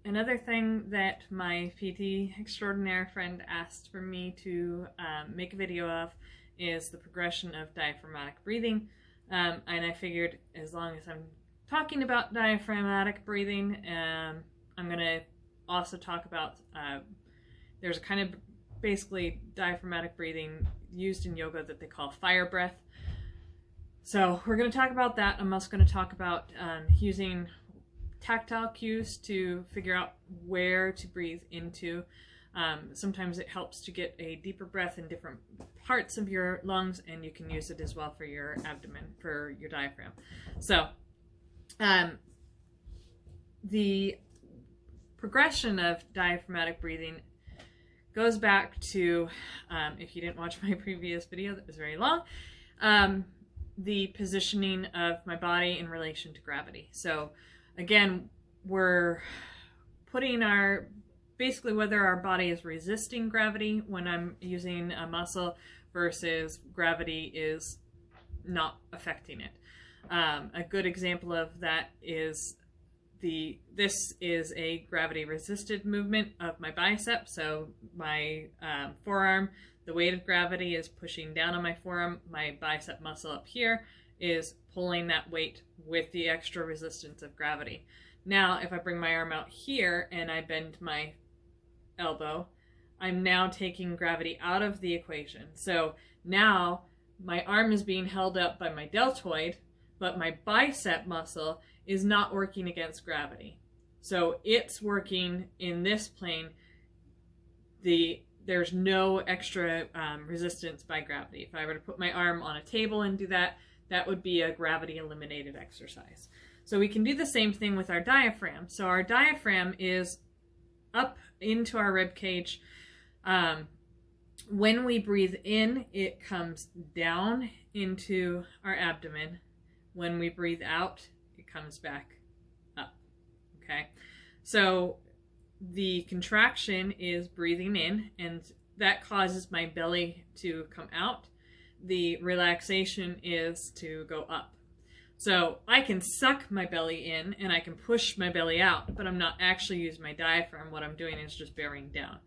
Another thing that my PT extraordinaire friend asked for me to make a video of is the progression of diaphragmatic breathing. And I figured as long as I'm talking about diaphragmatic breathing, I'm going to also talk about, there's a kind of basically diaphragmatic breathing used in yoga that they call fire breath. So we're going to talk about that. I'm also going to talk about using tactile cues to figure out where to breathe into. Sometimes it helps to get a deeper breath in different parts of your lungs, and you can use it as well for your abdomen, for your diaphragm. So the progression of diaphragmatic breathing goes back to, if you didn't watch my previous video that was very long, the positioning of my body in relation to gravity. So again, we're putting our, basically whether our body is resisting gravity when I'm using a muscle versus gravity is not affecting it. A good example of that is this is a gravity resisted movement of my bicep. So my forearm, the weight of gravity is pushing down on my forearm. My bicep muscle up here is pulling that weight with the extra resistance of gravity. Now, if I bring my arm out here and I bend my elbow, I'm now taking gravity out of the equation. So now my arm is being held up by my deltoid, but my bicep muscle is not working against gravity. So it's working in this plane. There's no extra resistance by gravity. If I were to put my arm on a table and do that, that would be a gravity eliminated exercise. So we can do the same thing with our diaphragm. So our diaphragm is up into our rib cage. When we breathe in, it comes down into our abdomen. When we breathe out, it comes back up. Okay, so the contraction is breathing in, and that causes my belly to come out. The relaxation is to go up. So I can suck my belly in and I can push my belly out, but I'm not actually using my diaphragm. What I'm doing is just bearing down.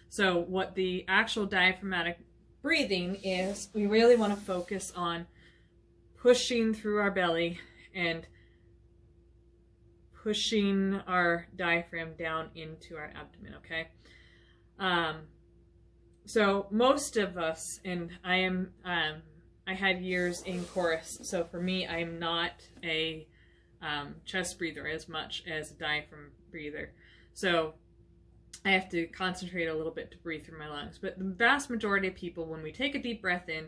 So what the actual diaphragmatic breathing is, we really want to focus on pushing through our belly and pushing our diaphragm down into our abdomen, okay? So most of us, and I had years in chorus, so for me, I'm not a chest breather as much as a diaphragm breather. So I have to concentrate a little bit to breathe through my lungs. But the vast majority of people, when we take a deep breath in,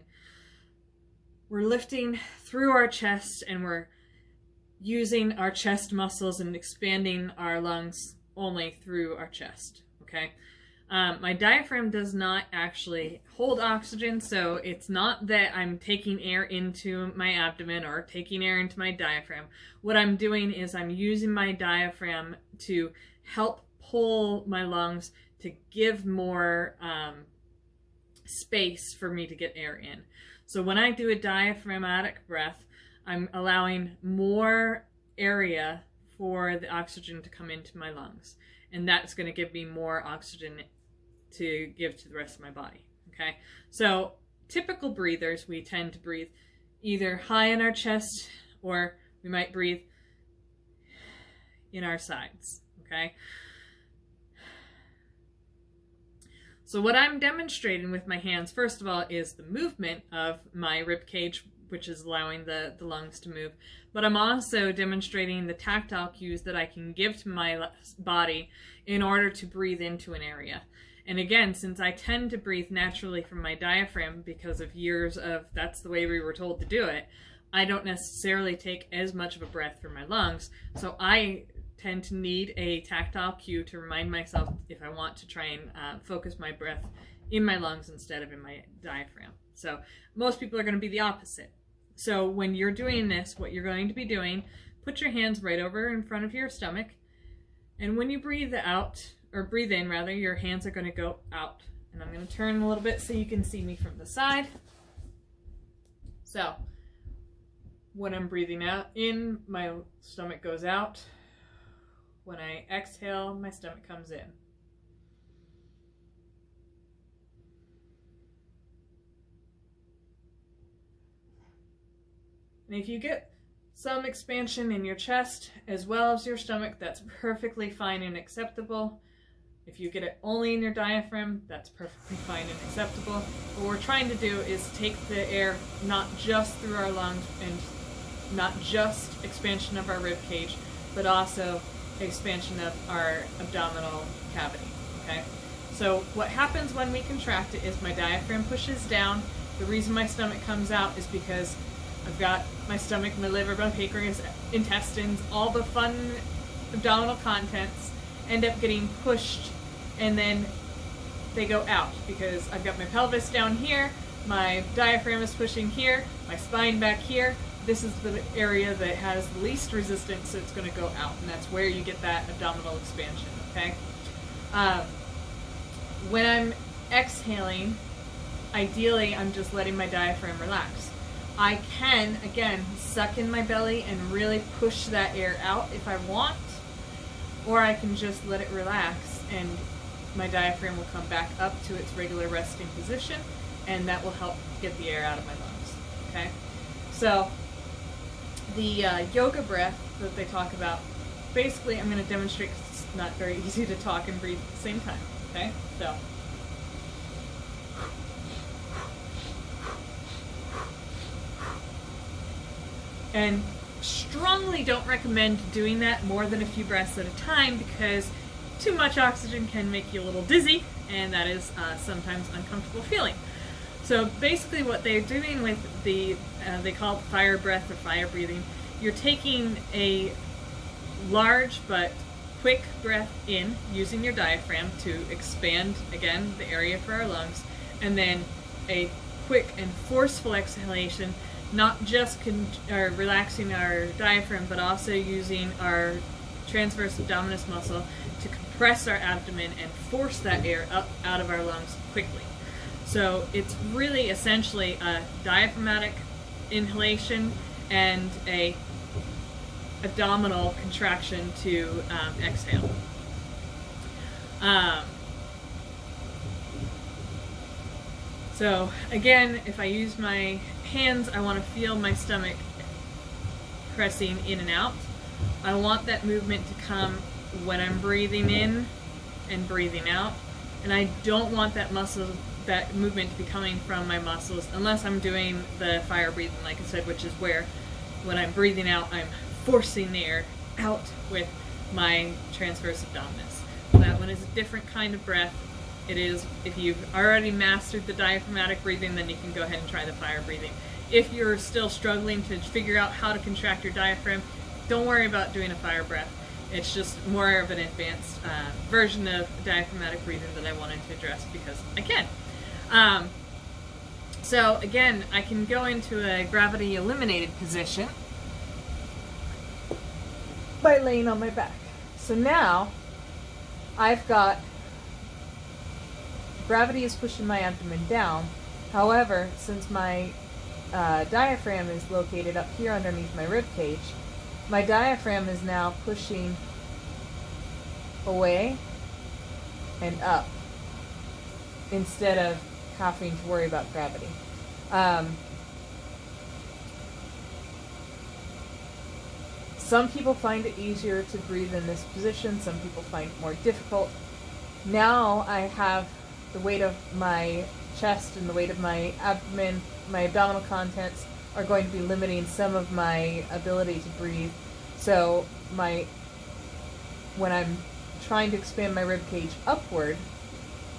we're lifting through our chest and we're using our chest muscles and expanding our lungs only through our chest, okay? My diaphragm does not actually hold oxygen, so it's not that I'm taking air into my abdomen or taking air into my diaphragm. What I'm doing is I'm using my diaphragm to help pull my lungs to give more space for me to get air in. So when I do a diaphragmatic breath, I'm allowing more area for the oxygen to come into my lungs. And that's going to give me more oxygen to give to the rest of my body. Okay, so typical breathers, we tend to breathe either high in our chest or we might breathe in our sides. Okay, so what I'm demonstrating with my hands, first of all, is the movement of my rib cage, which is allowing the lungs to move. But I'm also demonstrating the tactile cues that I can give to my body in order to breathe into an area. And again, since I tend to breathe naturally from my diaphragm because of years of that's the way we were told to do it, I don't necessarily take as much of a breath from my lungs. So I tend to need a tactile cue to remind myself if I want to try and focus my breath in my lungs instead of in my diaphragm. So most people are going to be the opposite. So when you're doing this, what you're going to be doing, put your hands right over in front of your stomach. And when you breathe out, or breathe in rather, your hands are going to go out. And I'm going to turn a little bit so you can see me from the side. So when I'm breathing out in, my stomach goes out. when I exhale, my stomach comes in. And if you get some expansion in your chest as well as your stomach, that's perfectly fine and acceptable. If you get it only in your diaphragm, that's perfectly fine and acceptable. What we're trying to do is take the air not just through our lungs and not just expansion of our rib cage, but also expansion of our abdominal cavity, okay? So what happens when we contract it is my diaphragm pushes down. The reason my stomach comes out is because I've got my stomach, my liver, my pancreas, intestines, all the fun abdominal contents end up getting pushed, and then they go out because I've got my pelvis down here, my diaphragm is pushing here, my spine back here. This is the area that has the least resistance, so it's going to go out, and that's where you get that abdominal expansion, okay? When I'm exhaling, ideally I'm just letting my diaphragm relax. I can, again, suck in my belly and really push that air out if I want, or I can just let it relax and my diaphragm will come back up to its regular resting position, and that will help get the air out of my lungs, okay? So the yoga breath that they talk about, basically I'm going to demonstrate because it's not very easy to talk and breathe at the same time, okay? So and strongly don't recommend doing that more than a few breaths at a time, because too much oxygen can make you a little dizzy, and that is sometimes uncomfortable feeling. So basically what they're doing with the, they call it fire breath or fire breathing, you're taking a large but quick breath in using your diaphragm to expand, again, the area for our lungs, and then a quick and forceful exhalation, not just relaxing our diaphragm, but also using our transverse abdominis muscle to compress our abdomen and force that air up out of our lungs quickly. So it's really essentially a diaphragmatic inhalation and a abdominal contraction to exhale. So again, if I use my hands, I want to feel my stomach pressing in and out. I want that movement to come when I'm breathing in and breathing out, and I don't want that movement to be coming from my muscles unless I'm doing the fire breathing, like I said, which is where when I'm breathing out, I'm forcing the air out with my transverse abdominis. That one is a different kind of breath. It is, if you've already mastered the diaphragmatic breathing, then you can go ahead and try the fire breathing. If you're still struggling to figure out how to contract your diaphragm, don't worry about doing a fire breath. It's just more of an advanced version of diaphragmatic breathing that I wanted to address because I can. So again, I can go into a gravity eliminated position by laying on my back. So now I've got gravity is pushing my abdomen down. However, since my diaphragm is located up here underneath my rib cage, my diaphragm is now pushing away and up instead of having to worry about gravity. Some people find it easier to breathe in this position. Some people find it more difficult. Now I have the weight of my chest and the weight of my abdomen, my abdominal contents are going to be limiting some of my ability to breathe. So when I'm trying to expand my rib cage upward,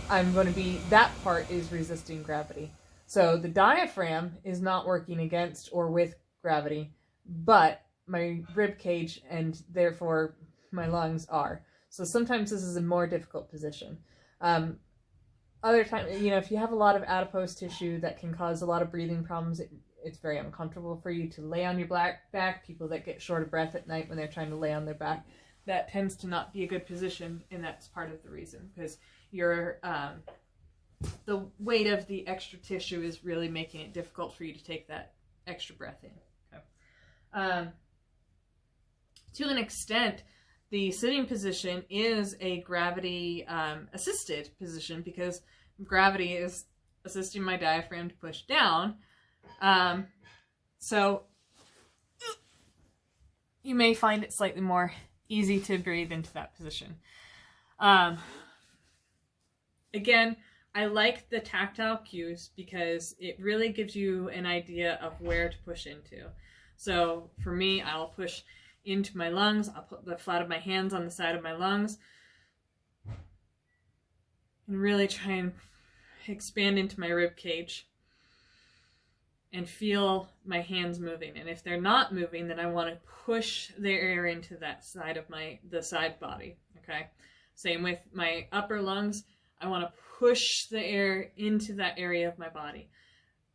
that part is resisting gravity. So the diaphragm is not working against or with gravity, but my rib cage and therefore my lungs are. So sometimes this is a more difficult position. Other times, if you have a lot of adipose tissue that can cause a lot of breathing problems, it's very uncomfortable for you to lay on your back. People that get short of breath at night when they're trying to lay on their back, that tends to not be a good position, and that's part of the reason, because the weight of the extra tissue is really making it difficult for you to take that extra breath in. Okay. To an extent, the sitting position is a gravity assisted position because gravity is assisting my diaphragm to push down. So you may find it slightly more easy to breathe into that position. Again, I like the tactile cues because it really gives you an idea of where to push into. So for me, I'll push into my lungs. I'll put the flat of my hands on the side of my lungs and really try and expand into my rib cage and feel my hands moving. And if they're not moving, then I want to push the air into that side of the side body. Okay. Same with my upper lungs. I want to push the air into that area of my body.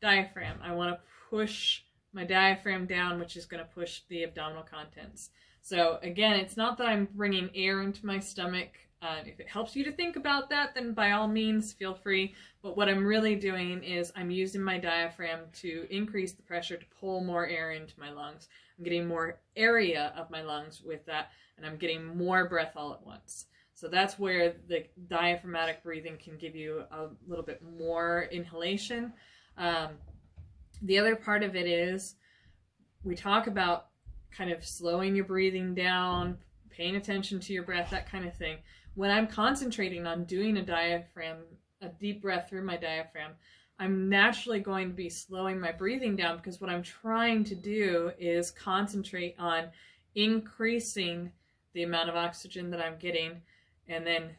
Diaphragm. I want to push my diaphragm down, which is going to push the abdominal contents. So again, it's not that I'm bringing air into my stomach. If it helps you to think about that, then by all means, feel free. But what I'm really doing is I'm using my diaphragm to increase the pressure to pull more air into my lungs. I'm getting more area of my lungs with that, and I'm getting more breath all at once. So that's where the diaphragmatic breathing can give you a little bit more inhalation. The other part of it is we talk about kind of slowing your breathing down, paying attention to your breath, that kind of thing. When I'm concentrating on doing a deep breath through my diaphragm, I'm naturally going to be slowing my breathing down because what I'm trying to do is concentrate on increasing the amount of oxygen that I'm getting and then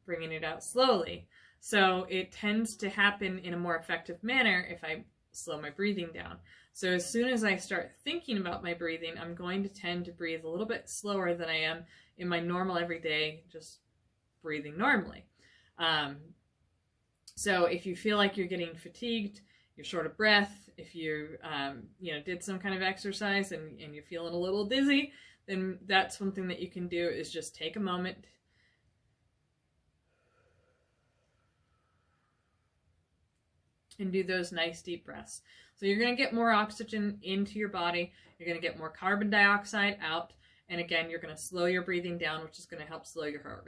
bringing it out slowly. So it tends to happen in a more effective manner if I slow my breathing down. So as soon as I start thinking about my breathing, I'm going to tend to breathe a little bit slower than I am in my normal everyday, just breathing normally. So if you feel like you're getting fatigued, you're short of breath, if you did some kind of exercise and you're feeling a little dizzy, then that's something that you can do is just take a moment and do those nice deep breaths. So you're going to get more oxygen into your body, you're going to get more carbon dioxide out, and again, you're going to slow your breathing down, which is going to help slow your heart rate.